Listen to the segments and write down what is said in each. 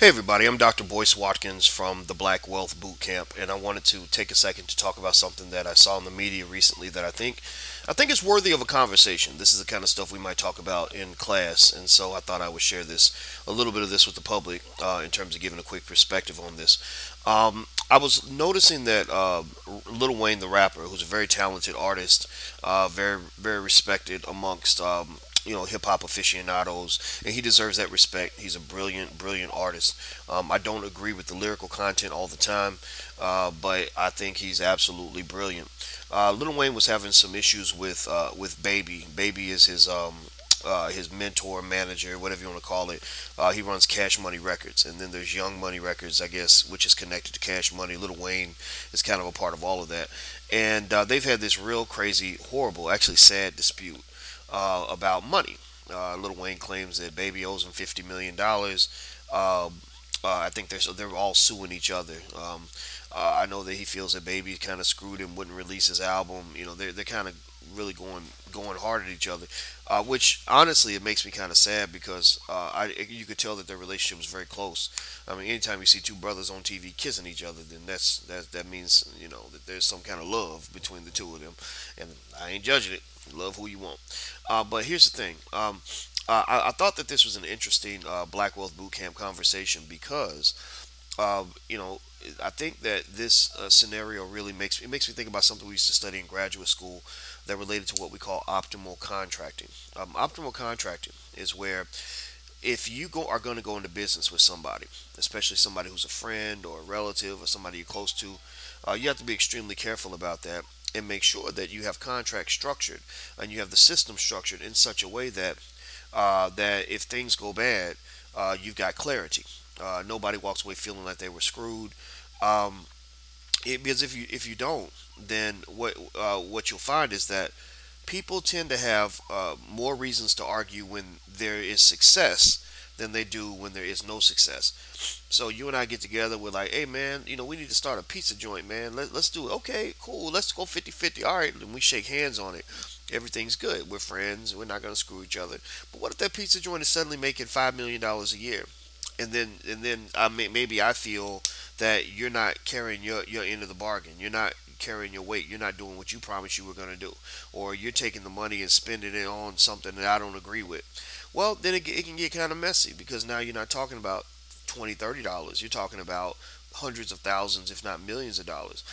Hey everybody, I'm Dr. Boyce Watkins from the Black Wealth Boot Camp, and I wanted to take a second to talk about something that I saw in the media recently that I think is worthy of a conversation. This is the kind of stuff we might talk about in class, and so I thought I would share this a little bit of this with the public in terms of giving a quick perspective on this. I was noticing that Lil Wayne, the rapper, who's a very talented artist, very respected amongst hip hop aficionados, and he deserves that respect. He's a brilliant artist. I don't agree with the lyrical content all the time, but I think he's absolutely brilliant. Lil Wayne was having some issues with Baby. Baby is his mentor, manager, whatever you want to call it. He runs Cash Money Records, and then there's Young Money Records, I guess, which is connected to Cash Money. Lil Wayne is kind of a part of all of that, and they've had this real crazy, horrible, actually sad dispute about money. Lil Wayne claims that Baby owes him $50 million. I think they're all suing each other. I know that he feels that Baby kind of screwed him, wouldn't release his album. They're kind of really going hard at each other, which honestly it makes me kind of sad because you could tell that their relationship was very close. I mean, anytime you see two brothers on TV kissing each other, then that means that there's some kind of love between the two of them, and I ain't judging it. Love who you want. But here's the thing. I thought that this was an interesting Black Wealth Bootcamp conversation because, uh, you know, I think that this scenario really makes me think about something we used to study in graduate school that related to what we call optimal contracting. Optimal contracting is where if are going to go into business with somebody, especially somebody who's a friend or a relative or somebody you're close to, you have to be extremely careful about that and make sure that you have contracts structured and you have the system structured in such a way that that if things go bad, you've got clarity. Nobody walks away feeling like they were screwed. Um, because if you don't, then what you'll find is that people tend to have more reasons to argue when there is success than they do when there is no success. So you and I get together, we're like, hey man, we need to start a pizza joint, man. Let's do it. Okay, cool. Let's go 50-50. All right, and we shake hands on it. Everything's good. We're friends. We're not going to screw each other. But what if that pizza joint is suddenly making $5 million a year? And then maybe I feel that you're not carrying your end of the bargain. You're not carrying your weight. You're not doing what you promised you were going to do, or you're taking the money and spending it on something that I don't agree with. Well, then it can get kind of messy because now you're not talking about $20, $30. You're talking about hundreds of thousands, if not millions of dollars.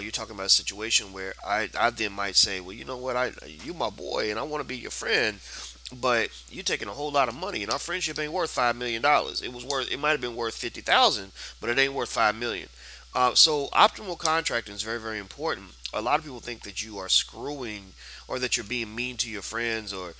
You're talking about a situation where I then might say, well, you know what, you my boy, and I want to be your friend, but you're taking a whole lot of money, and our friendship ain't worth $5 million. It might have been worth 50,000, but it ain't worth 5 million. So optimal contracting is very, very important. A lot of people think that you are screwing or that you're being mean to your friends or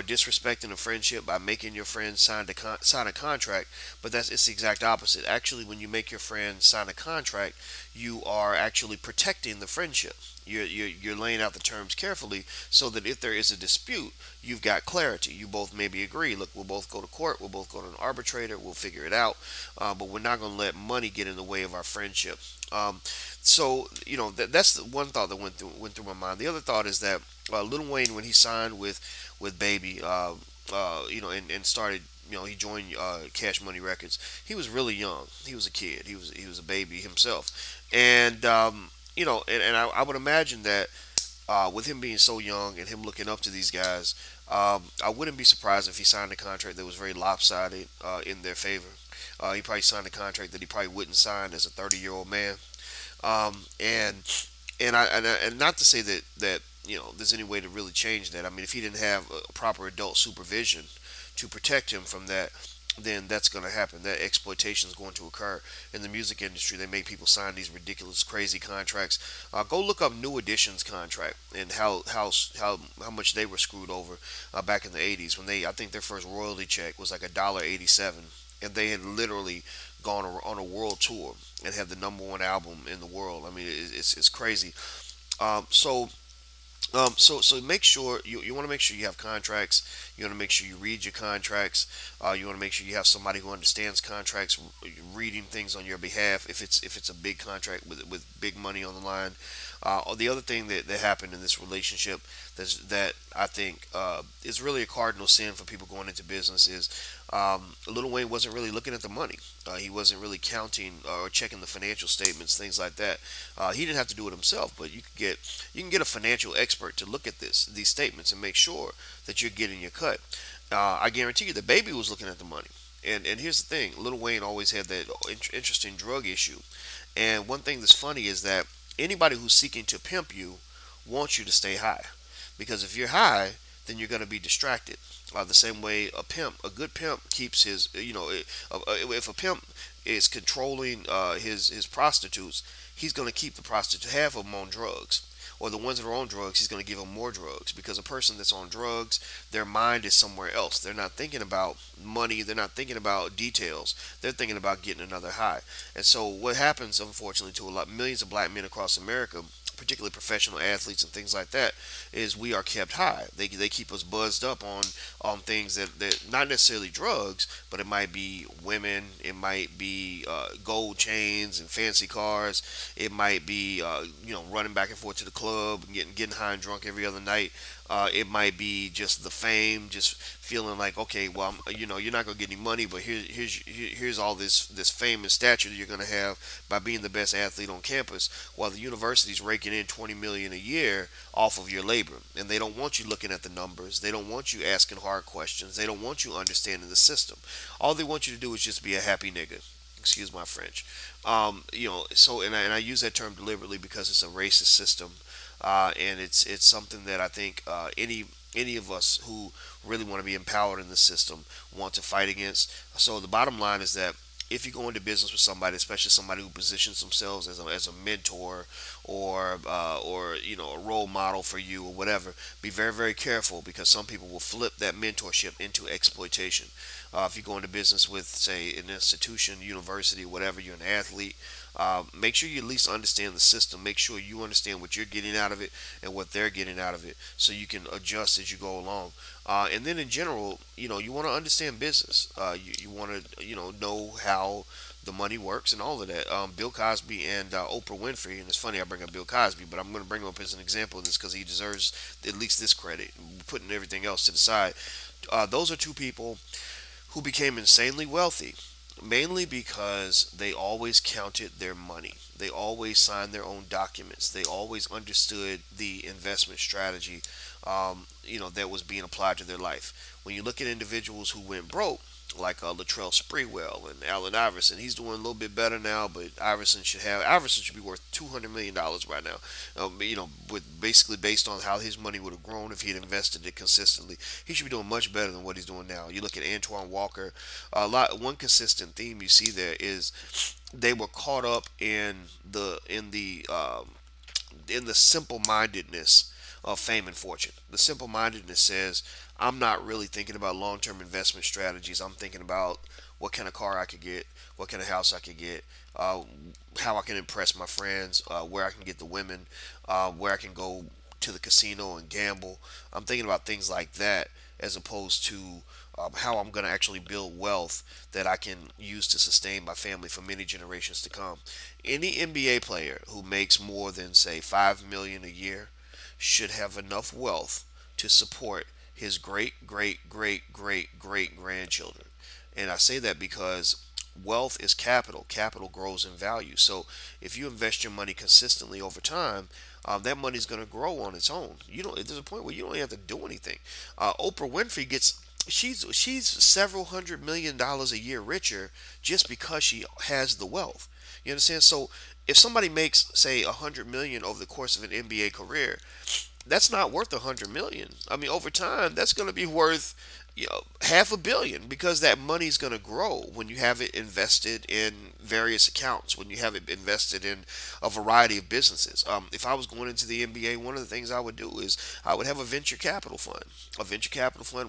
disrespecting a friendship by making your friends sign a contract, but it's the exact opposite. Actually, when you make your friends sign a contract, you are actually protecting the friendship. You're laying out the terms carefully so that if there is a dispute, you've got clarity. You both maybe agree, look, we'll both go to court, we'll both go to an arbitrator, we'll figure it out, but we're not going to let money get in the way of our friendship. So that's the one thought that went through my mind. The other thought is that Lil Wayne, when he signed with Baby, and started, he joined Cash Money Records. He was really young. He was a kid. He was a baby himself, and I would imagine that with him being so young and him looking up to these guys, I wouldn't be surprised if he signed a contract that was very lopsided in their favor. He probably signed a contract that he probably wouldn't sign as a 30-year-old man. And and not to say that there's any way to really change that. I mean, if he didn't have a proper adult supervision to protect him from that, then that's going to happen. That exploitation is going to occur in the music industry. They make people sign these ridiculous, crazy contracts. Go look up New Edition's contract and how much they were screwed over back in the '80s when I think their first royalty check was like $1.87, and they had literally gone on a world tour and have the number one album in the world. I mean, it's crazy. So so make sure you want to make sure you have contracts. You want to make sure you read your contracts. You want to make sure you have somebody who understands contracts, reading things on your behalf. If it's a big contract with big money on the line. The other thing that happened in this relationship that I think is really a cardinal sin for people going into business is Lil Wayne wasn't really looking at the money. He wasn't really counting or checking the financial statements, things like that. He didn't have to do it himself, but you can get a financial expert to look at these statements and make sure that you're getting your cut. I guarantee you, the baby was looking at the money. And here's the thing: Lil Wayne always had that interesting drug issue. And one thing that's funny is that anybody who's seeking to pimp you wants you to stay high, because if you're high, then you're going to be distracted. The same way a good pimp keeps his, if a pimp is controlling his prostitutes, he's going to keep the prostitute half of them on drugs. Or the ones that are on drugs, he's going to give them more drugs, because a person that's on drugs, their mind is somewhere else. They're not thinking about money. They're not thinking about details. They're thinking about getting another high. And so what happens, unfortunately, to a lot millions of black men across America, particularly professional athletes and things like that, is we are kept high. They keep us buzzed up on things that not necessarily drugs, but it might be women, it might be gold chains and fancy cars, it might be running back and forth to the club and getting high and drunk every other night. It might be just the fame, just feeling like, okay, well, you're not gonna get any money, but here's all this fame and stature that you're gonna have by being the best athlete on campus, while the university's raking in 20 million a year off of your labor, and they don't want you looking at the numbers. They don't want you asking hard questions. They don't want you understanding the system. All they want you to do is just be a happy nigga. Excuse my French. So and I use that term deliberately because it's a racist system, and it's something that I think any of us who really want to be empowered in the system want to fight against. So the bottom line is that if you go into business with somebody, especially somebody who positions themselves as a mentor or a role model for you or whatever, be very very careful, because some people will flip that mentorship into exploitation. If you go into business with, say, an institution, university, whatever, you're an athlete, make sure you at least understand the system. Make sure you understand what you're getting out of it and what they're getting out of it, so you can adjust as you go along. And then in general, you want to understand business. You want to, know how the money works and all of that. Bill Cosby and Oprah Winfrey, and it's funny I bring up Bill Cosby, but I'm going to bring him up as an example of this because he deserves at least this credit, putting everything else to the side. Those are two people who became insanely wealthy, mainly because they always counted their money. They always signed their own documents. They always understood the investment strategy, that was being applied to their life. When you look at individuals who went broke, like Latrell Sprewell and Allen Iverson, he's doing a little bit better now, but Iverson should be worth $200 million right now. With basically based on how his money would have grown if he had invested it consistently, he should be doing much better than what he's doing now. You look at Antoine Walker, one consistent theme you see there is they were caught up in the simple mindedness of fame and fortune. The simple mindedness says, I'm not really thinking about long term investment strategies. I'm thinking about what kind of car I could get, what kind of house I could get, how I can impress my friends, where I can get the women, where I can go to the casino and gamble. I'm thinking about things like that, as opposed to how I'm going to actually build wealth that I can use to sustain my family for many generations to come. Any NBA player who makes more than, say, 5 million a year should have enough wealth to support his great great great great great grandchildren. And I say that because wealth is capital. Capital grows in value. So if you invest your money consistently over time, that money is going to grow on its own. There's a point where you don't even have to do anything. Oprah Winfrey she's several $100 million a year richer just because she has the wealth. You understand? So if somebody makes, say, 100 million over the course of an NBA career, that's not worth 100 million. I mean, over time, that's going to be worth, half a billion, because that money is going to grow when you have it invested in various accounts, when you have it invested in a variety of businesses. If I was going into the NBA, one of the things I would do is I would have a venture capital fund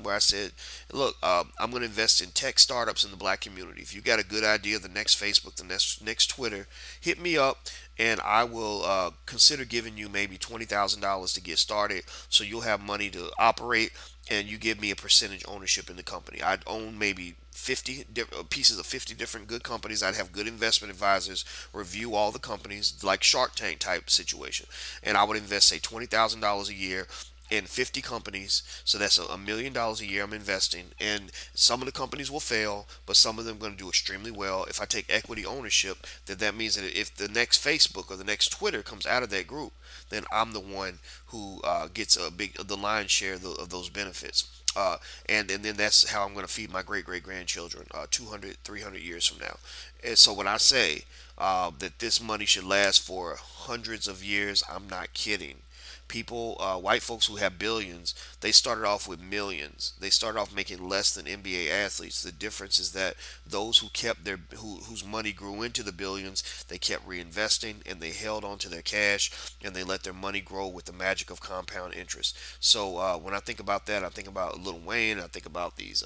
where I said, look, I'm going to invest in tech startups in the black community. If you got a good idea, the next Facebook, the next Twitter, hit me up, and I will consider giving you maybe $20,000 to get started, so you'll have money to operate, and you give me a percentage ownership in the company. I'd own maybe 50 pieces of 50 different good companies. I'd have good investment advisors review all the companies, like Shark Tank type situation, and I would invest, say, $20,000 a year. in 50 companies. So that's $1 million a year I'm investing. And some of the companies will fail, but some of them are going to do extremely well. If I take equity ownership, then that means that if the next Facebook or the next Twitter comes out of that group, then I'm the one who gets the lion's share of those benefits. And then that's how I'm going to feed my great great grandchildren 200, 300 years from now. And so when I say that this money should last for hundreds of years, I'm not kidding. People, white folks who have billions, they started off with millions. They started off making less than NBA athletes. The difference is that those who kept whose money grew into the billions, they kept reinvesting and they held on to their cash and they let their money grow with the magic of compound interest. So when I think about that, I think about Lil Wayne. I think about these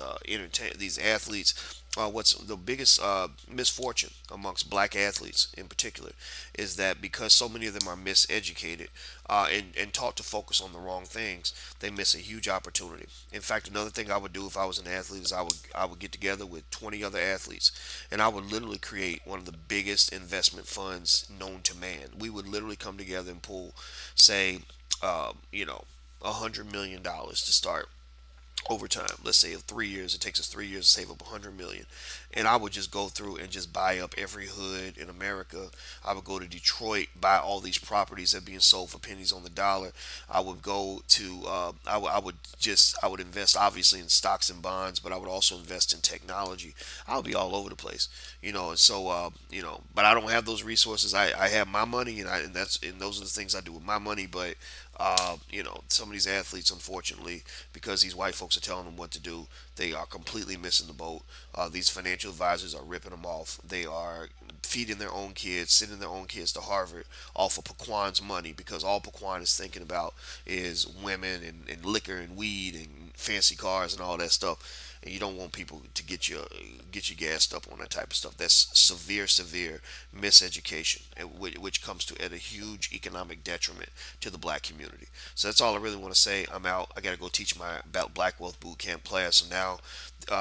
athletes. What's the biggest misfortune amongst black athletes in particular is that because so many of them are miseducated and taught to focus on the wrong things, they miss a huge opportunity. In fact, another thing I would do if I was an athlete is I would get together with 20 other athletes and I would literally create one of the biggest investment funds known to man. We would literally come together and pull, say, $100 million to start over time. Let's say in 3 years, it takes us 3 years to save up 100 million, and I would just go through and just buy up every hood in America. I would go to Detroit, buy all these properties that are being sold for pennies on the dollar. I would go to I would invest obviously in stocks and bonds, but I would also invest in technology. I would be all over the place, and so but I don't have those resources. I have my money, and those are the things I do with my money, but some of these athletes, unfortunately, because these white folks are telling them what to do, they are completely missing the boat. These financial advisors are ripping them off. They are feeding their own kids, sending their own kids to Harvard off of Paquan's money because all Paquan is thinking about is women and liquor and weed and fancy cars and all that stuff. And you don't want people to get you gassed up on that type of stuff. That's severe miseducation, which comes to at a huge economic detriment to the black community. So that's all I really want to say. I'm out. I got to go teach my about Black Wealth Boot Camp class. So now,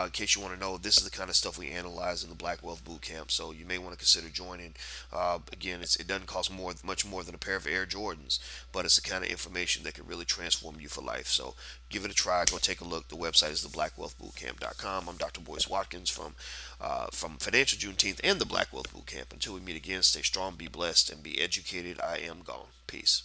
in case you want to know, this is the kind of stuff we analyze in the Black Wealth Boot Camp. So you may want to consider joining. Again, it doesn't cost much more than a pair of Air Jordans, but it's the kind of information that could really transform you for life. So give it a try. Go take a look. The website is theblackwellthbootcamp.com. I'm Dr. Boyce Watkins from Financial Juneteenth and the Black Wealth Boot Camp. Until we meet again, stay strong, be blessed, and be educated. I am gone. Peace.